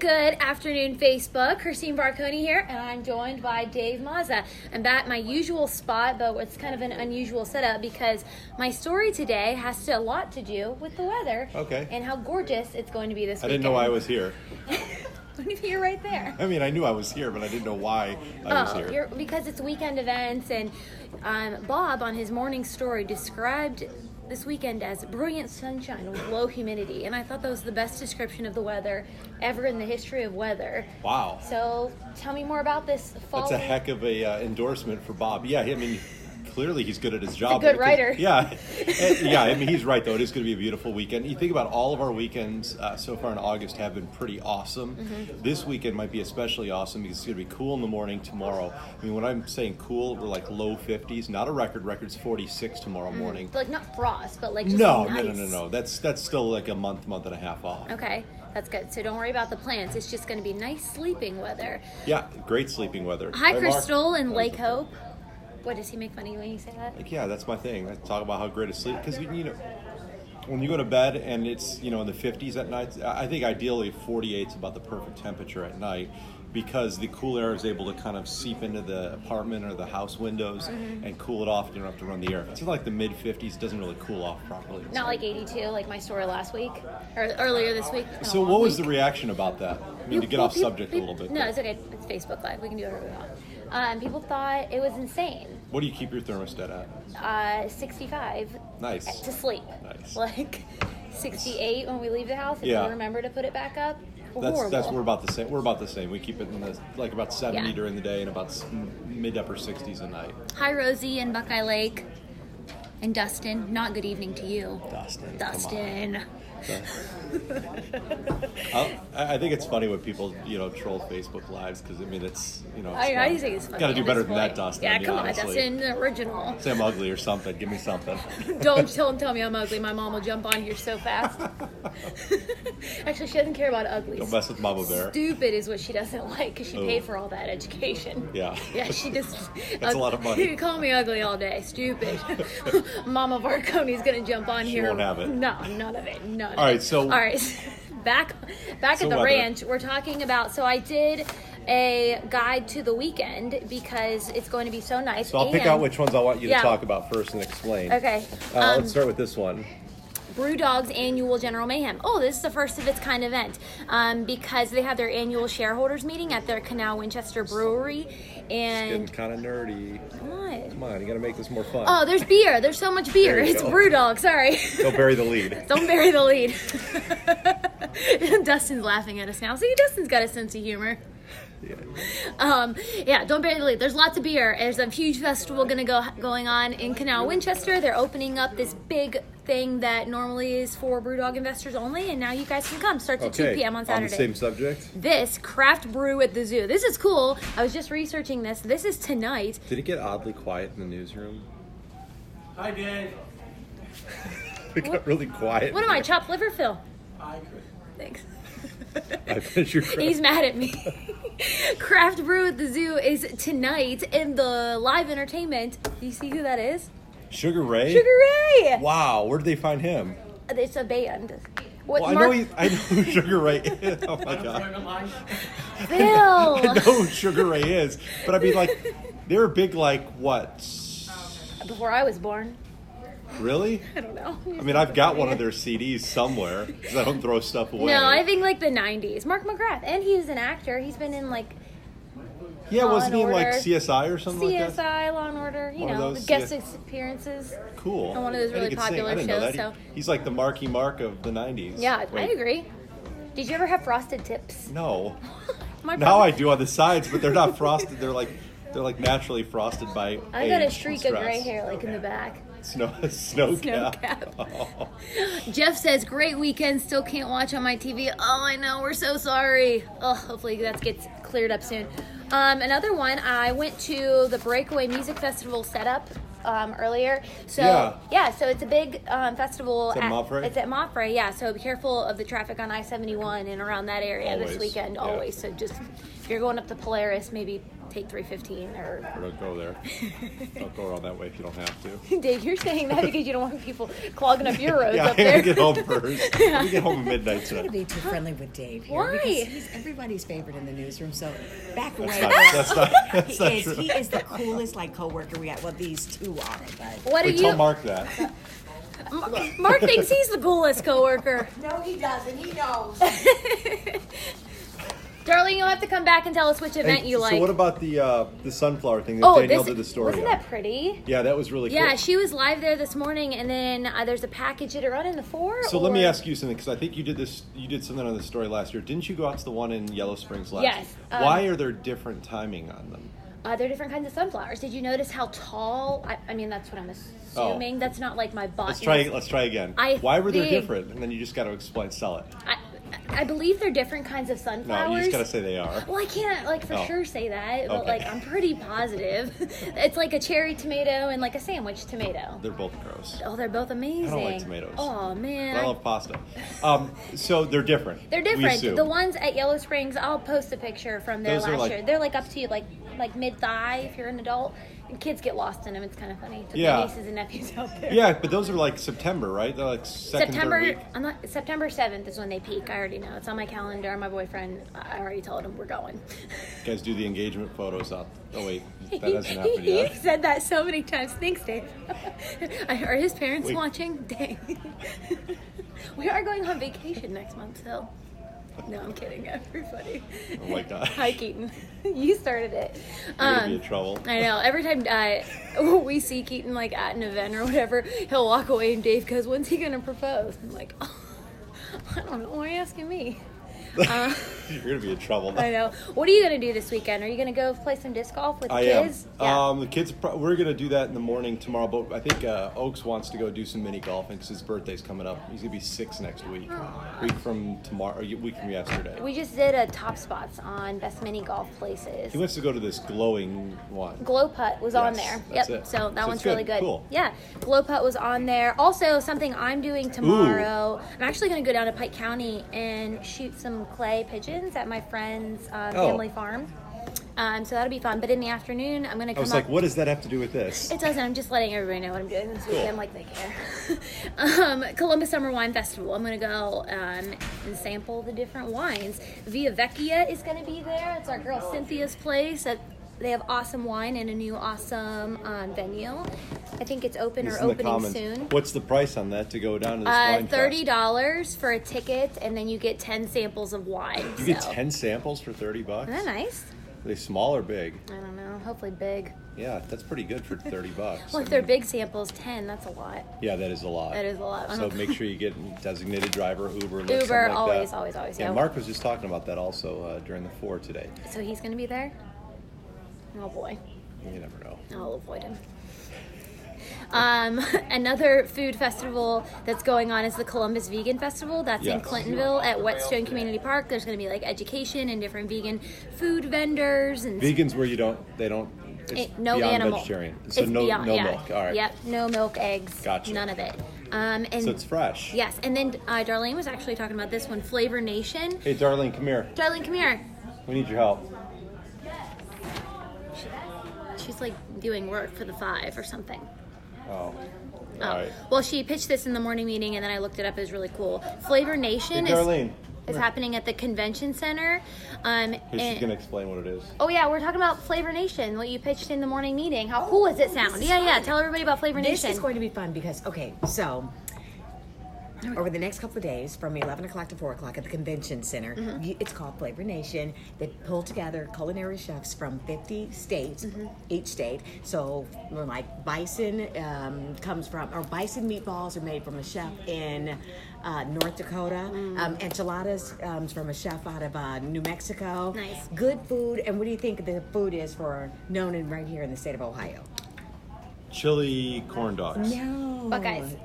Good afternoon, Facebook. Christine Barconi here, and I'm joined by Dave Mazza. I'm back at my usual spot, but it's kind of an unusual setup because my story today has a lot to do with the weather. Okay. And how gorgeous it's going to be this weekend. I didn't know I was here. What if you're right there? I mean, I knew I was here, but I didn't know why I was here. Because it's weekend events, and Bob on his morning story described this weekend as brilliant sunshine with low humidity, and I thought that was the best description of the weather ever in the history of weather. Wow. So tell me more about this fall. That's a heck of a endorsement for Bob. Yeah, I mean, clearly he's good at his job. He's a good writer. Yeah. I mean, he's right, though. It is going to be a beautiful weekend. You think about all of our weekends so far in August have been pretty awesome. Mm-hmm. This weekend might be especially awesome because it's going to be cool in the morning tomorrow. I mean, when I'm saying cool, we're like low 50s. Not a record. Record's 46 tomorrow morning. Like not frost, but like just nice. No. That's still like a month and a half off. Okay. That's good. So don't worry about the plants. It's just going to be nice sleeping weather. Yeah, great sleeping weather. Hi, Crystal in Lake Hope. What, does he make fun of you when you say that? Like, yeah, that's my thing. I talk about how great a sleep, because, you know, when you go to bed and it's, you know, in the 50s at night, I think ideally 48 is about the perfect temperature at night, because the cool air is able to kind of seep into the apartment or the house windows and cool it off. You don't have to run the air. It's like the mid 50s, doesn't really cool off properly. Not like 82, like my story last week or earlier this week. So what was the reaction about that? I mean, to get off subject a little bit. No, it's okay. It's Facebook Live. We can do whatever we want. People thought it was insane. What do you keep your thermostat at? 65. Nice. To sleep. Nice. Like 68 when we leave the house. If you remember to put it back up. We're about the same. We're about the same. We keep it in the about 70 during the day and about mid upper 60s at night. Hi, Rosie in Buckeye Lake. And Dustin. Not good evening to you. Dustin. I think it's funny when people, troll Facebook Lives, because I mean it's, I think it's funny. Got to do better than that, Dustin. Yeah, I mean, come on, honestly. Dustin, the original. Say I'm ugly or something. Give me something. Don't tell me I'm ugly. My mom will jump on here so fast. Actually, she doesn't care about ugly. Don't mess with Mama Bear. Stupid is what she doesn't like, because she paid for all that education. Yeah. Yeah, she just. That's a lot of money. You can call me ugly all day. Stupid. Mama Varconi's gonna jump on here. She won't have it. No, none of it. None of it. All right, so. All right. Back at the ranch, we're talking about, so I did a guide to the weekend because it's going to be so nice. So I'll pick out which ones I want you to talk about first and explain. Okay. Let's start with this one. Brewdog's annual General Mayhem. Oh, this is the first of its kind event because they have their annual shareholders meeting at their Canal Winchester Brewery. And it's getting kind of nerdy. Come on, you got to make this more fun. Oh, there's beer. There's so much beer. It's Brewdog. Sorry. Don't bury the lead. Don't bury the lead. Dustin's laughing at us now. See, Dustin's got a sense of humor. Don't bury the lead. There's lots of beer. There's a huge festival going on in Canal Winchester. They're opening up this big thing that normally is for Brewdog investors only, and now you guys can come. Starts at 2 p.m. on Saturday. On the same subject? This craft brew at the zoo. This is cool. I was just researching this. This is tonight. Did it get oddly quiet in the newsroom? Hi, Dave. It got really quiet. What am I, chopped liver, Phil? I could. Thanks. He's mad at me. Craft Brew at the Zoo is tonight in the live entertainment. Do you see who that is? Sugar Ray? Sugar Ray! Wow, where did they find him? It's a band. I know who Sugar Ray is. Oh my god. Phil! I know who Sugar Ray is. But I mean, like, they were big, like, what? Before I was born. Really? I don't know. I mean, I've got one of their CDs somewhere because I don't throw stuff away. No, I think like the 90s. Mark McGrath. And he's an actor. He's been in like wasn't he in like CSI or something like that? CSI, Law and Order, guest appearances. Cool. On one of those really popular shows. So he's like the Marky Mark of the 90s. Yeah, I agree. Did you ever have frosted tips? No. Now I do on the sides, but they're not frosted. They're like naturally frosted by I got a streak of gray hair like in the back. Snow cap. Oh. Jeff says, great weekend, still can't watch on my TV. Oh, I know, we're so sorry. Oh, hopefully that gets cleared up soon. Another one, I went to the Breakaway Music Festival setup earlier. So so it's a big festival. It's at Montfray? It's at Montfray, yeah. So be careful of the traffic on I-71 and around that area this weekend, always. So just, if you're going up to Polaris, maybe take 315 or Or don't go there. Don't go around that way if you don't have to. Dave, you're saying that because you don't want people clogging up your roads Yeah, up I there. gotta get home first. Let me get home at midnight I'm going to tonight. be too friendly with Dave here. Why? Because he's everybody's favorite in the newsroom. So back away. That's not He true. is the coolest coworker we got. Well, these two are, but What are Wait, you? tell Mark that. Mark thinks he's the coolest coworker. no, he doesn't. He knows. Darling, you'll have to come back and tell us which event Hey, you like. So what about the sunflower thing that Oh, Danielle did the story wasn't on? that pretty? Yeah, that was really cool. Yeah, she was live there this morning, and then there's a package. Did it run in the 4? So let me ask you something, because I think you did something on the story last year. Didn't you go out to the one in Yellow Springs last Yes, year? Why are there different timing on them? They're different kinds of sunflowers. Did you notice how tall? I mean, that's what I'm assuming. Oh. That's not like my butt. Let's try again. Why were they think- different? And then you just got to sell it. I believe they're different kinds of sunflowers. No, you just got to say they are. Well, I can't for Oh. sure say that, but Okay. I'm pretty positive. It's like a cherry tomato and like a sandwich tomato. They're both gross. Oh, they're both amazing. I don't like tomatoes. Oh man, But I love pasta. So they're different. they're we different. assume. The ones at Yellow Springs, I'll post a picture from there Those are last like- year. They're like up to like mid thigh if you're an adult. And kids get lost in them. It's kind of funny. Took Yeah. my nieces and nephews out there. Yeah, but those are like September, right? They're like second, third week. September 7th is when they peak. I already know. It's on my calendar. My boyfriend, I already told him we're going. You guys do the engagement photos up. Oh wait, that hasn't happened He yet. said that so many times. Thanks, Dave. Are his parents Wait. watching? Dang. We are going on vacation next month, so. No, I'm kidding, everybody. Oh my God. Hi, Keaton. You started it. You're gonna be in trouble. I know. Every time we see Keaton like at an event or whatever, he'll walk away and Dave goes, "When's he gonna propose?" I'm like, "Oh, I don't know. Why are you asking me?" You're gonna be in trouble. I know. What are you gonna do this weekend? Are you gonna go play some disc golf with the I kids? am. The kids. We're gonna do that in the morning tomorrow. But I think Oaks wants to go do some mini golfing because his birthday's coming up. He's gonna be 6 next week. Week from tomorrow. Or week from yesterday. We just did a top spots on best mini golf places. He wants to go to this glowing one. Glow Putt was on Yes, there. that's Yep. it. So that So one's it's really good. good. Cool. Yeah. Glow Putt was on there. Also, something I'm doing tomorrow. I'm actually going to go down to Pike County and shoot some clay pigeons at my friend's family farm. So that'll be fun. But in the afternoon, I'm going to I come was up. like, what does that have to do with this? It doesn't. I'm just letting everybody know what I'm doing this Cool. weekend, like they care. Columbus Summer Wine Festival. I'm going to go and sample the different wines. Via Vecchia is going to be there. It's our girl Cynthia's place. They have awesome wine and a new awesome venue. I think it's open It's or in the opening comments. soon. What's the price on that to go down to this wine fest? $30 for a ticket, and then you get 10 samples of wine. You get so. 10 samples for $30. Isn't that nice? Are they small or big? I don't know. Hopefully big. Yeah, that's pretty good for $30. Well, if they're big samples, 10, that's a lot. Yeah, that is a lot. That is a lot. So make sure you get designated driver, Uber, Lyft, Uber, something like always, that. always. Yeah, Yeah. Mark was just talking about that also during the 4 today. So he's going to be there? Oh, boy. You never know. I'll avoid him. Another food festival that's going on is the Columbus Vegan Festival. That's in Yes. Clintonville at Whetstone Community Park. There's going to be like education and different vegan food vendors and Vegans where they don't. It's no beyond animal. vegetarian. So It's no beyond, no yeah. milk. All right. Yep, no milk, eggs. Gotcha. None of it. And So it's fresh. yes, and then Darlene was actually talking about this one, Flavor Nation. Hey, Darlene, come here. Darlene, come here. We need your help. She's like doing work for the 5 or something. Oh. All Oh. right. Well, she pitched this in the morning meeting, and then I looked it up. It was really cool. Flavor Nation Hey, Darlene. is happening at the convention center. She's And- going to explain what it is. oh yeah, we're talking about Flavor Nation, what you pitched in the morning meeting. How cool does it sound? Yeah. Tell everybody about Flavor This Nation. is going to be fun because, okay, so over the next couple of days from 11 o'clock to 4 o'clock at the convention center, it's called Flavor Nation. They pull together culinary chefs from 50 states, each state. So like bison comes from, or bison meatballs are made from a chef in North Dakota. Enchiladas comes from a chef out of New Mexico. Nice. Good food. And what do you think the food is for known in right here in the state of Ohio? chili corn dogs. No. Buckeyes.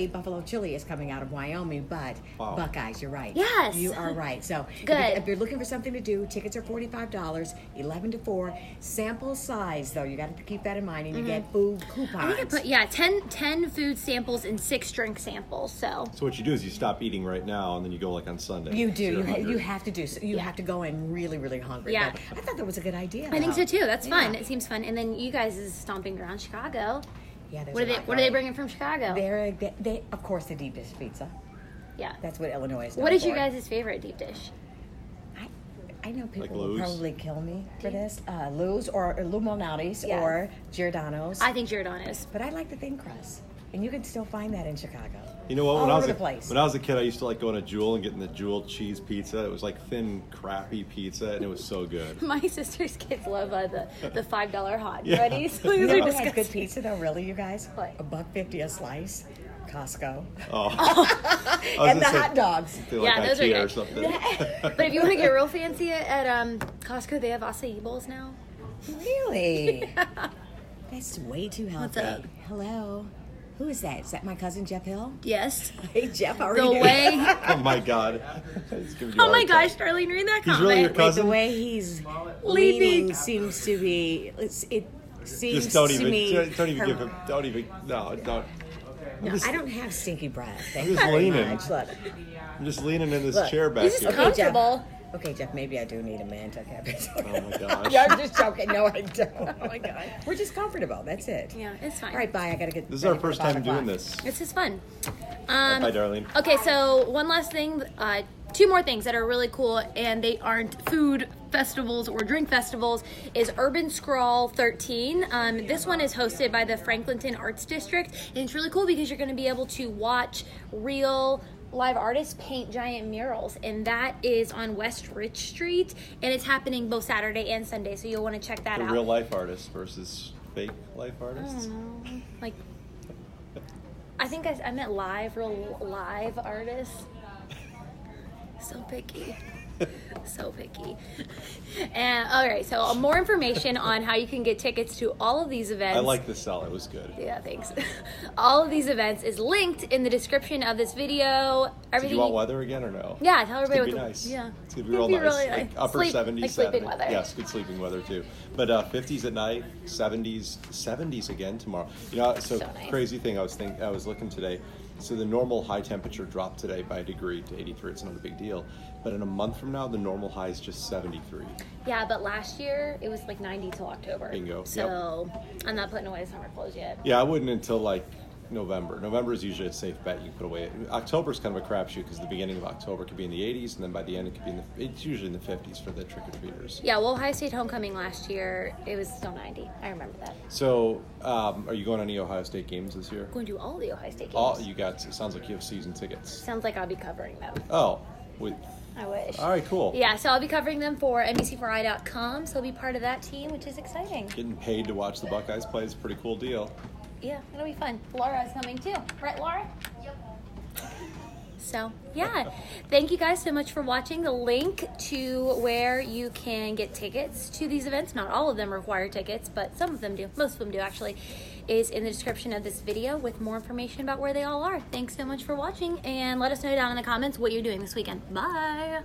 Buffalo chili is coming out of Wyoming, but Wow. Buckeyes, you're right. Yes. You are right. So Good. If you're looking for something to do, tickets are $45, 11 to 4. Sample size, though, you got to keep that in mind, and you get food coupons. I think I put 10 food samples and 6 drink samples. So So what you do is you stop eating right now, and then you go like on Sunday. You do. So you're You hungry. have to do. So you have to go in really, really hungry. Yeah. But I thought that was a good idea. I think so too. That's fun. Yeah. It seems fun. And then you guys is stomping around Chicago. Yeah. there's What a are they? lot What are they going. bringing from Chicago? They of course the deep dish pizza. Yeah. That's what Illinois is. What known is your for. guys' favorite deep dish? I know people Like will Lou's? probably kill me for this. Lou's or Lou Malnati's Yes. or Giordano's. I think Giordano's. But I like the thin crust, and you can still find that in Chicago. You know what? All When I was over a, the place. when I was a kid, I used to like going to Jewel and getting the Jewel cheese pizza. It was like thin, crappy pizza, and it was so good. My sister's kids love the $5 hot Yeah. breadies. Those You are know what had disgusting. good pizza though? Really, you guys? What? $1.50 a slice. Costco. Oh, I was And the gonna say, hot dogs. feel Yeah, like those are IKEA good. or something. But if you want to get real fancy at Costco, they have acai bowls now. Really? That's way too healthy. What's up? Hello. Who is that? Is that my cousin Jeff Hill? Yes. Hey Jeff, how are The you? way. Oh my god. It's giving you a Oh my hard time. gosh, Darlene, read that He's comment. really your Wait, cousin? the way he's Leaning. leaning seems to be. It seems Just don't to even, me. don't even give him, don't even, no, don't. No, just- I don't have stinky breath. Thank I'm you just very leaning. much. Look. I'm just leaning in this Look, chair back This is here. Okay, Jeff. comfortable. Okay, Jeff. Maybe I do need a man cabinet. Oh my gosh. Yeah, I'm just joking. No, I don't. Oh my god. We're just comfortable. That's it. Yeah, it's fine. All right, bye. I gotta get. This is our ready for first 5 time doing o'clock. this. This is fun. Bye, Darlene. Okay, so one last thing. 2 more things that are really cool, and they aren't food festivals or drink festivals, is Urban Scrawl 13. This one is hosted by the Franklinton Arts District, and it's really cool because you're going to be able to watch real live artists paint giant murals, and that is on West Rich Street, and it's happening both Saturday and Sunday, so you'll want to check that The out. real life artists versus fake life artists. Like, I think I meant real live artists. So picky. So picky. And all right, so more information on how you can get tickets to all of these events. I like the sell. It was good. Yeah, thanks. All of these events is linked in the description of this video. Did Everything. you want weather again or no? Yeah, tell It's everybody gonna be what. nice. Yeah, It's gonna be real nice. really Like upper 70s, like sleeping 70s. weather. Yes, good sleeping weather too. But 50s at night, 70s again tomorrow. You know, so So nice. crazy thing. I was looking today. So the normal high temperature dropped today by a degree to 83. It's not a big deal. But in a month from now, the normal high is just 73. Yeah, but last year it was like 90 till October. Bingo. So I'm not putting away the summer clothes yet. Yeah, I wouldn't until like November. November is usually a safe bet you can put away. October's kind of a crapshoot because the beginning of October could be in the 80s, and then by the end it could be it's usually in the 50s for the trick-or-treaters. Yeah, well, Ohio State homecoming last year, it was still 90. I remember that. So, are you going to any Ohio State games this year? Going to all the Ohio State games. Oh, it sounds like you have season tickets. Sounds like I'll be covering them. Oh, with, I wish. all right, cool. Yeah, so I'll be covering them for NBC4i.com, so I'll be part of that team, which is exciting. Getting paid to watch the Buckeyes play is a pretty cool deal. Yeah, it'll be fun. Laura's coming too. Right, Laura? Yep. So, yeah. Thank you guys so much for watching. The link to where you can get tickets to these events, not all of them require tickets, but some of them do. Most of them do, actually, is in the description of this video with more information about where they all are. Thanks so much for watching, and let us know down in the comments what you're doing this weekend. Bye!